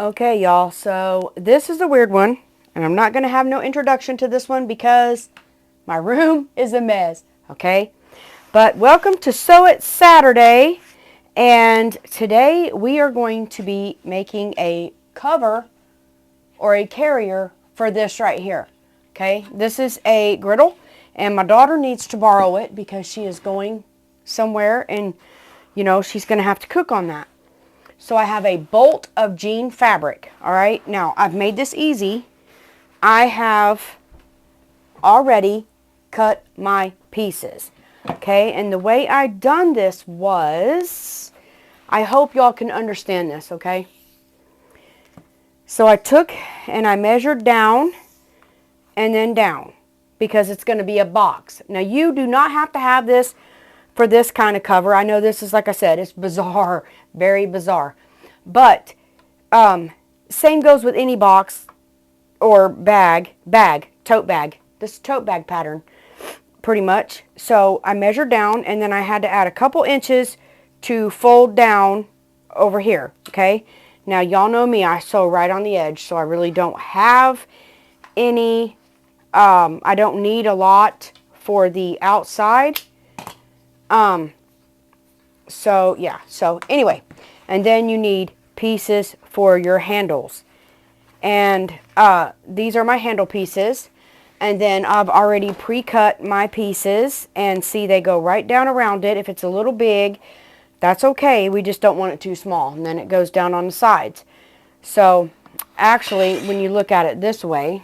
Okay, y'all, so this is a weird one, and I'm not going to have no introduction to this one because my room is a mess, okay? But welcome to Sew It Saturday, and today we are going to be making a cover or a carrier for this right here, okay? This is a griddle, and my daughter needs to borrow it because she is going somewhere, and, you know, she's going to have to cook on that. So I have a bolt of jean fabric, all right? Now, I've made this easy. I have already cut my pieces, okay? And the way I done this was, I hope y'all can understand this, okay? So I took and I measured down and then down because it's going to be a box. Now, you do not have to have this for this kind of cover. I know this is, like I said, it's bizarre, very bizarre. But same goes with any box or bag, tote bag. This tote bag pattern, pretty much. So I measured down, and then I had to add a couple inches to fold down over here, okay? Now, y'all know me. I sew right on the edge, so I really don't have any, I don't need a lot for the outside. So yeah, so anyway, and then you need pieces for your handles, and these are my handle pieces, and then I've already pre-cut my pieces, and see, they go right down around it. If it's a little big, that's okay, we just don't want it too small, and then it goes down on the sides. So actually, when you look at it this way,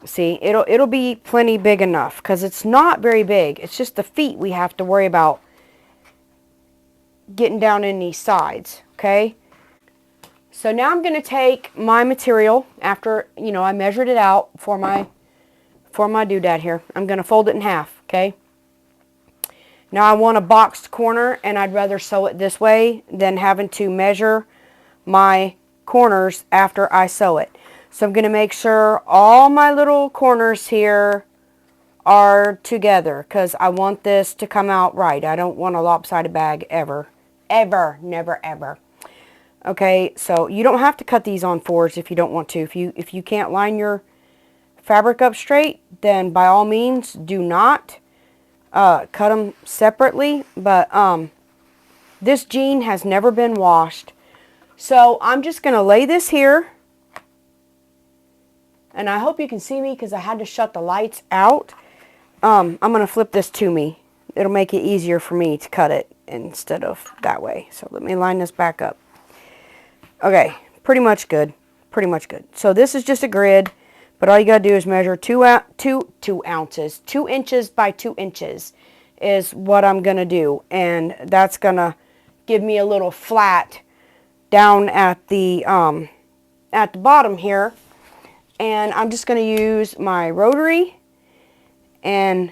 see, it'll be plenty big enough because it's not very big. It's just the feet we have to worry about getting down in these sides, okay? So now I'm going to take my material after, you know, I measured it out for my doodad here. I'm going to fold it in half, okay? Now I want a boxed corner, and I'd rather sew it this way than having to measure my corners after I sew it. So I'm going to make sure all my little corners here are together because I want this to come out right. I don't want a lopsided bag ever. Ever. Never, ever. Okay, so you don't have to cut these on fours if you don't want to. If you can't line your fabric up straight, then by all means do not cut them separately. But this jean has never been washed. So I'm just going to lay this here. And I hope you can see me because I had to shut the lights out. I'm going to flip this to me. It'll make it easier for me to cut it instead of that way. So let me line this back up. Okay, pretty much good. Pretty much good. So this is just a grid, but all you got to do is measure 2 ounces. 2 inches by 2 inches is what I'm going to do. And that's going to give me a little flat down at the bottom here. And I'm just going to use my rotary, and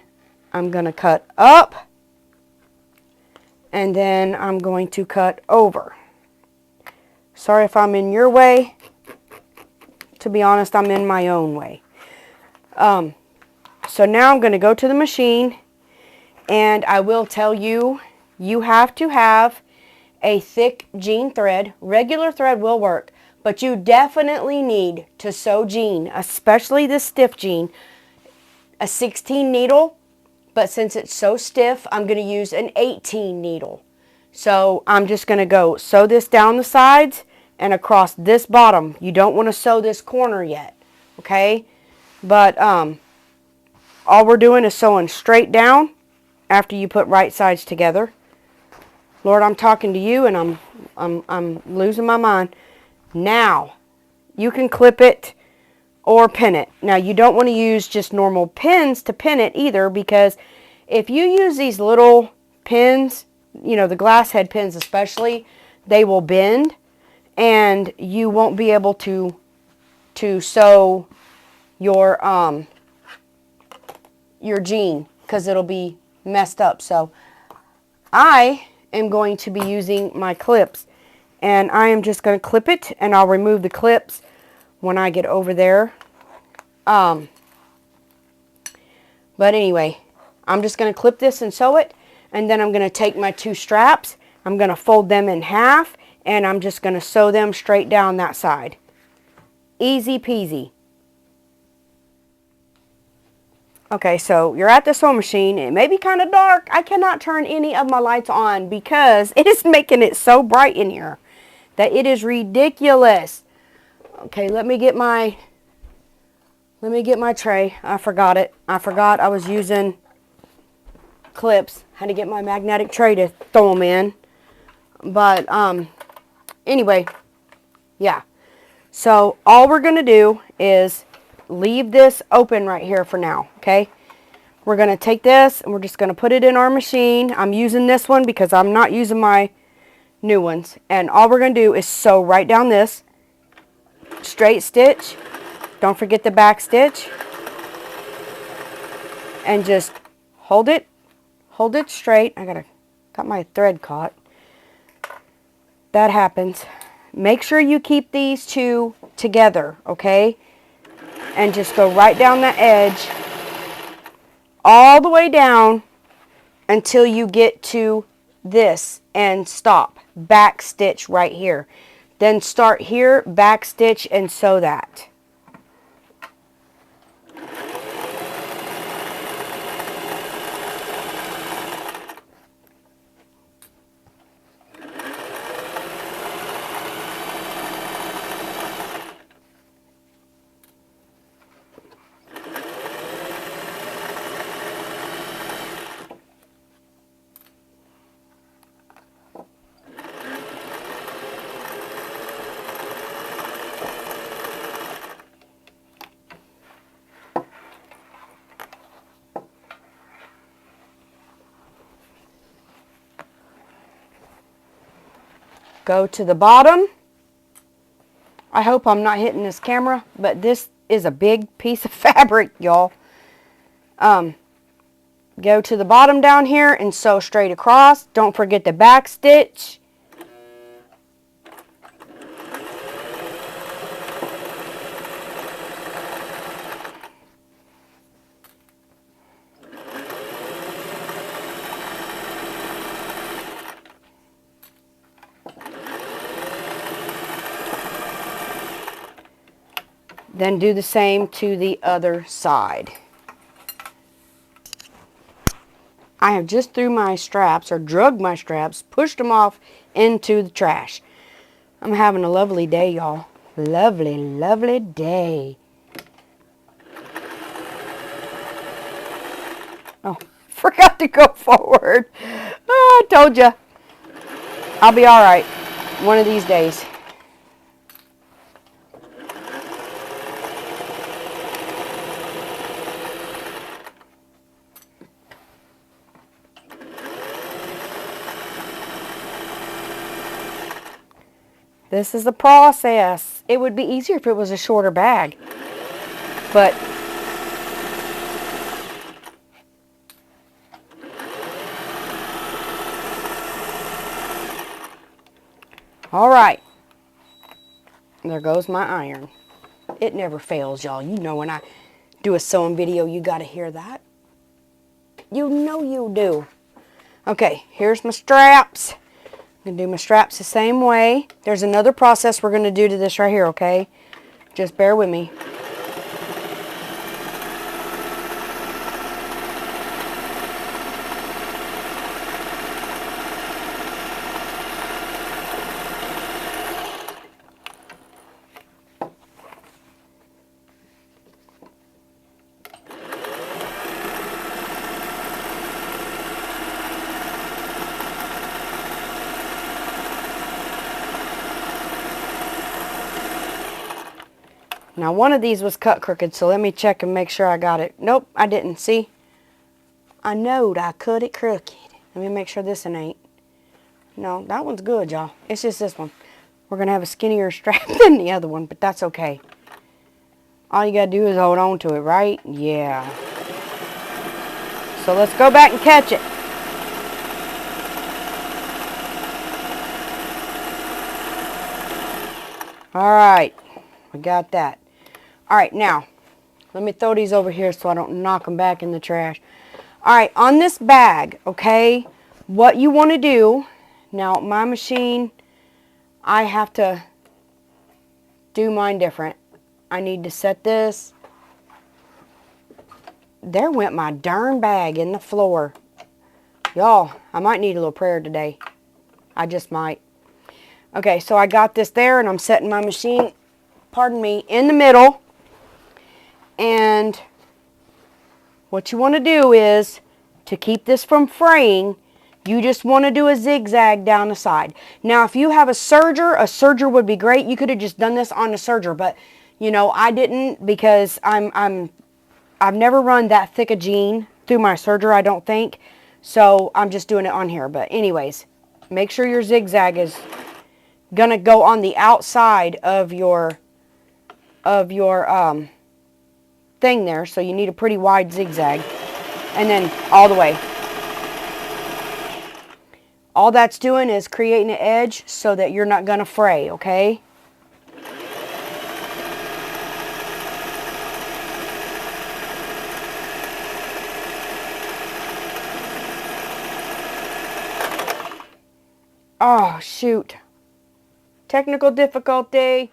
I'm going to cut up, and then I'm going to cut over. Sorry if I'm in your way. To be honest, I'm in my own way. So now I'm going to go to the machine, and I will tell you, you have to have a thick jean thread. Regular thread will work. But you definitely need to sew jean, especially this stiff jean, a 16 needle. But since it's so stiff, I'm going to use an 18 needle. So I'm just going to go sew this down the sides and across this bottom. You don't want to sew this corner yet, okay? But all we're doing is sewing straight down after you put right sides together. Lord, I'm talking to you, and I'm losing my mind. Now, you can clip it or pin it. Now, you don't want to use just normal pins to pin it either, because if you use these little pins, you know, the glass head pins especially, they will bend, and you won't be able to sew your jean because it'll be messed up. So, I am going to be using my clips. And I am just going to clip it, and I'll remove the clips when I get over there. But anyway, I'm just going to clip this and sew it. And then I'm going to take my 2 straps. I'm going to fold them in half and I'm just going to sew them straight down that side. Easy peasy. Okay, so you're at the sewing machine. It may be kind of dark. I cannot turn any of my lights on because it is making it so bright in here that it is ridiculous. Okay, let me get my tray. I forgot it. I forgot I was using clips. Had to get my magnetic tray to throw them in. But anyway, yeah. So all we're going to do is leave this open right here for now, okay? We're going to take this and we're just going to put it in our machine. I'm using this one because I'm not using my new ones. And all we're going to do is sew right down this straight stitch. Don't forget the back stitch. And just hold it straight. Got my thread caught. That happens. Make sure you keep these two together, okay? And just go right down the edge all the way down until you get to this and stop. Back stitch right here. Then start here, back stitch, and sew that. Go to the bottom. I hope I'm not hitting this camera, but this is a big piece of fabric, y'all. Go to the bottom down here and sew straight across. Don't forget the back stitch. Then do the same to the other side. I have just threw my straps, or drug my straps, pushed them off into the trash. I'm having a lovely day, y'all. Lovely, lovely day. Oh, forgot to go forward. Oh, I told you. I'll be all right one of these days. This is the process. It would be easier if it was a shorter bag. But all right. There goes my iron. It never fails, y'all. You know when I do a sewing video, you got to hear that. You know you do. Okay, here's my straps. I'm going to do my straps the same way. There's another process we're going to do to this right here, okay? Just bear with me. Now one of these was cut crooked, so let me check and make sure I got it. Nope, I didn't. See? I knowed I cut it crooked. Let me make sure this one ain't. No, that one's good, y'all. It's just this one. We're going to have a skinnier strap than the other one, but that's okay. All you got to do is hold on to it, right? Yeah. So let's go back and catch it. All right. We got that. All right, now, let me throw these over here so I don't knock them back in the trash. All right, on this bag, okay, what you want to do, now my machine, I have to do mine different. I need to set this. There went my darn bag in the floor. Y'all, I might need a little prayer today. I just might. Okay, so I got this there, and I'm setting my machine, pardon me, in the middle. And what you want to do is, to keep this from fraying, you just want to do a zigzag down the side. Now, if you have a serger would be great. You could have just done this on a serger, but you know, I didn't, because I've never run that thick a jean through my serger, I don't think. So I'm just doing it on here. But anyways, make sure your zigzag is gonna go on the outside of your thing there. So you need a pretty wide zigzag, and then all the way. All that's doing is creating an edge so that you're not gonna fray, okay? Oh, shoot. Technical difficulty.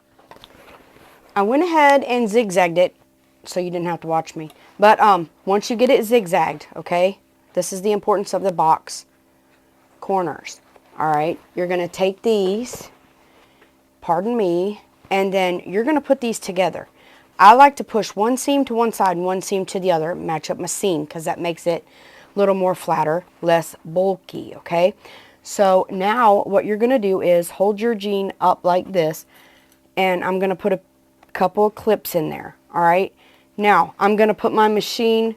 I went ahead and zigzagged it so you didn't have to watch me. But once you get it zigzagged, okay, this is the importance of the box corners. All right, you're going to take these, pardon me, and then you're going to put these together. I like to push one seam to one side and one seam to the other, match up my seam, because that makes it a little more flatter, less bulky, okay? So now what you're going to do is hold your jean up like this, and I'm going to put a couple of clips in there, all right? Now, I'm going to put my machine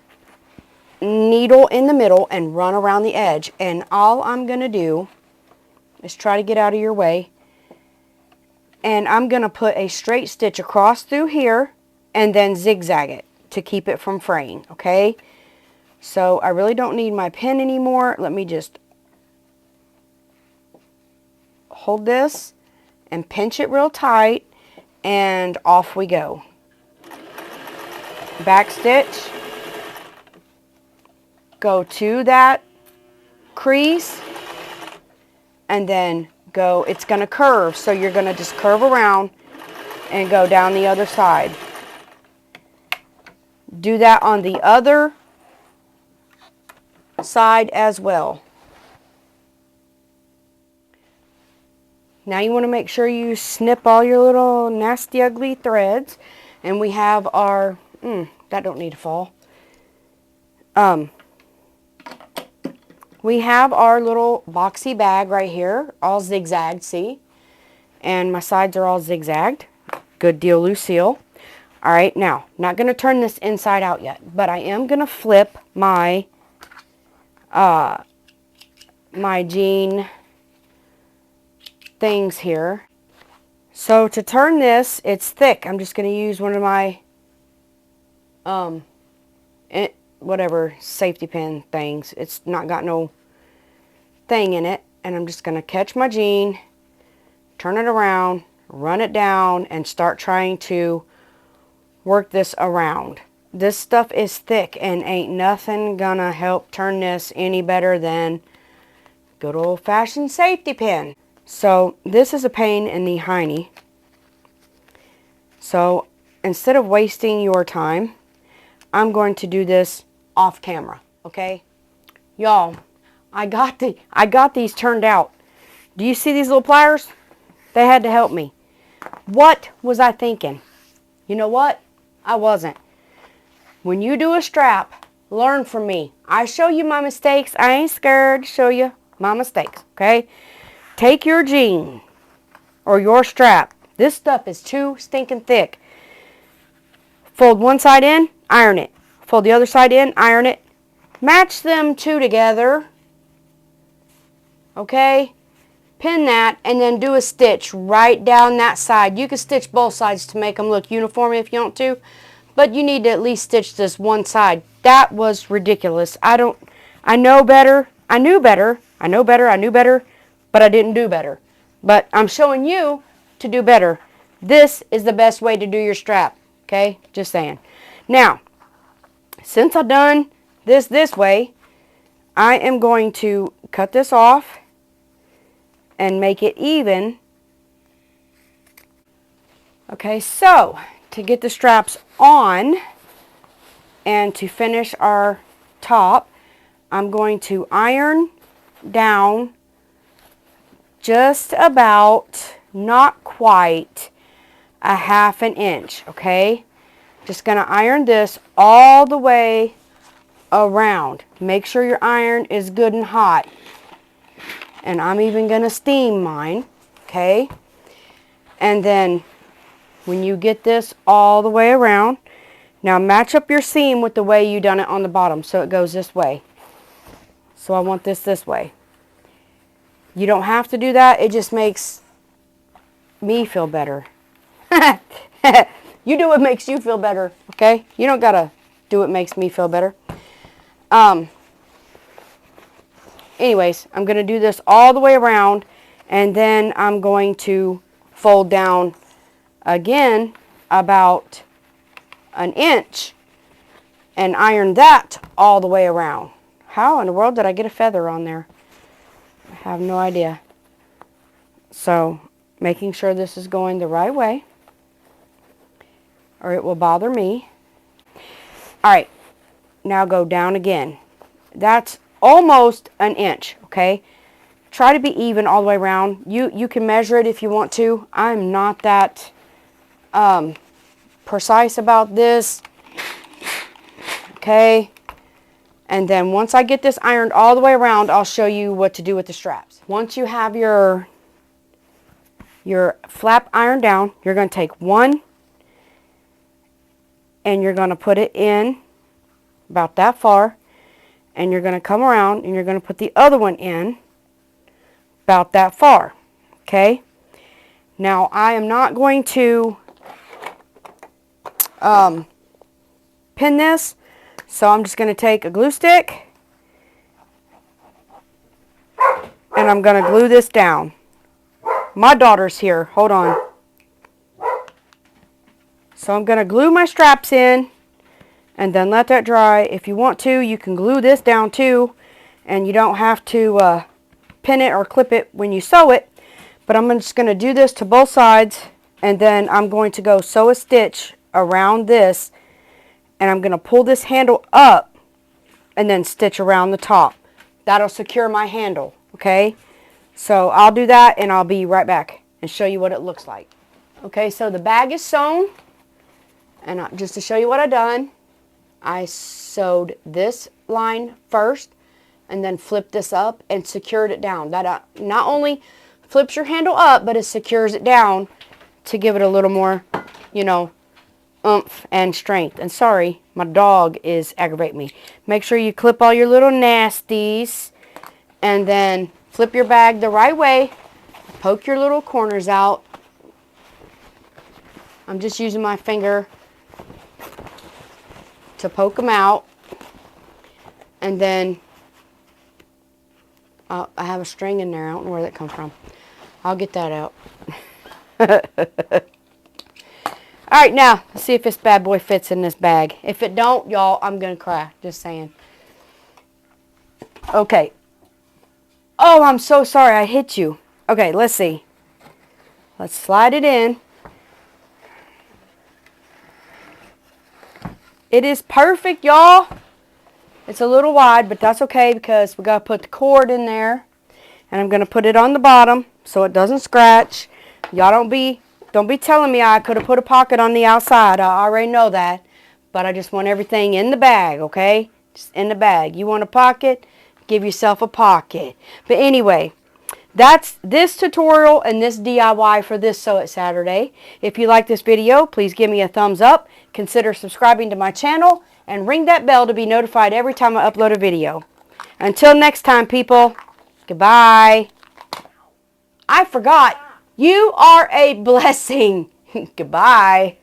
needle in the middle and run around the edge, and all I'm going to do is try to get out of your way, and I'm going to put a straight stitch across through here and then zigzag it to keep it from fraying, okay? So I really don't need my pen anymore. Let me just hold this and pinch it real tight, and off we go. Back stitch, go to that crease, and then go, it's going to curve, so you're going to just curve around and go down the other side. Do that on the other side as well. Now you want to make sure you snip all your little nasty ugly threads, and we have our, that don't need to fall. We have our little boxy bag right here, all zigzagged, see? And my sides are all zigzagged. Good deal, Lucille. All right, now, not going to turn this inside out yet, but I am going to flip my, my jean things here. So to turn this, it's thick. I'm just going to use one of my, whatever, safety pin things. It's not got no thing in it. And I'm just going to catch my jean, turn it around, run it down, and start trying to work this around. This stuff is thick, and ain't nothing gonna help turn this any better than good old-fashioned safety pin. So this is a pain in the hiney. So instead of wasting your time, I'm going to do this off camera, okay? Y'all, I got these turned out. Do you see these little pliers? They had to help me. What was I thinking? You know what? I wasn't. When you do a strap, learn from me. I show you my mistakes. I ain't scared to show you my mistakes, okay? Take your jean or your strap. This stuff is too stinking thick. Fold one side in, iron it. Fold the other side in, iron it. Match them two together, okay? Pin that, and then do a stitch right down that side. You can stitch both sides to make them look uniform if you want to, but you need to at least stitch this one side. That was ridiculous. I knew better, but I didn't do better. But I'm showing you to do better. This is the best way to do your strap, okay? Just saying. Now, since I've done this way, I am going to cut this off and make it even Okay, so to get the straps on and to finish our top, I'm going to iron down just about, not quite, a 1/2 inch, okay? Just going to iron this all the way around. Make sure your iron is good and hot. And I'm even going to steam mine, okay? And then when you get this all the way around, now match up your seam with the way you done it on the bottom, so it goes this way. So I want this way. You don't have to do that. It just makes me feel better. You do what makes you feel better, okay? You don't got to do what makes me feel better. Anyways, I'm going to do this all the way around, and then I'm going to fold down again about 1 inch and iron that all the way around. How in the world did I get a feather on there? I have no idea. So, making sure this is going the right way, or it will bother me. Alright, now go down again. That's almost 1 inch, okay? Try to be even all the way around. You can measure it if you want to. I'm not that precise about this, okay? And then once I get this ironed all the way around, I'll show you what to do with the straps. Once you have your flap ironed down, you're going to take one and you're going to put it in about that far, and you're going to come around and you're going to put the other one in about that far, okay? Now I am not going to pin this, so I'm just going to take a glue stick and I'm going to glue this down. My daughter's here. Hold on. So I'm going to glue my straps in and then let that dry. If you want to, you can glue this down too, and you don't have to pin it or clip it when you sew it. But I'm just going to do this to both sides, and then I'm going to go sew a stitch around this, and I'm going to pull this handle up and then stitch around the top. That'll secure my handle, okay? So I'll do that and I'll be right back and show you what it looks like. Okay, so the bag is sewn, and just to show you what I've done, I sewed this line first and then flipped this up and secured it down. That not only flips your handle up, but it secures it down to give it a little more, you know, oomph and strength. And sorry, my dog is aggravating me. Make sure you clip all your little nasties and then flip your bag the right way. Poke your little corners out. I'm just using my finger to poke them out. And then I have a string in there. I don't know where that comes from. I'll get that out. Alright, now, let's see if this bad boy fits in this bag. If it don't, y'all, I'm going to cry. Just saying. Okay. Oh, I'm so sorry. I hit you. Okay, let's see. Let's slide it in. It is perfect, y'all. It's a little wide, but that's okay because we got to put the cord in there. And I'm going to put it on the bottom so it doesn't scratch. Y'all don't be telling me I could have put a pocket on the outside. I already know that. But I just want everything in the bag, okay? Just in the bag. You want a pocket? Give yourself a pocket. But anyway, that's this tutorial and this DIY for this Sew It Saturday. If you like this video, please give me a thumbs up. Consider subscribing to my channel and ring that bell to be notified every time I upload a video. Until next time, people, goodbye. I forgot. You are a blessing. Goodbye.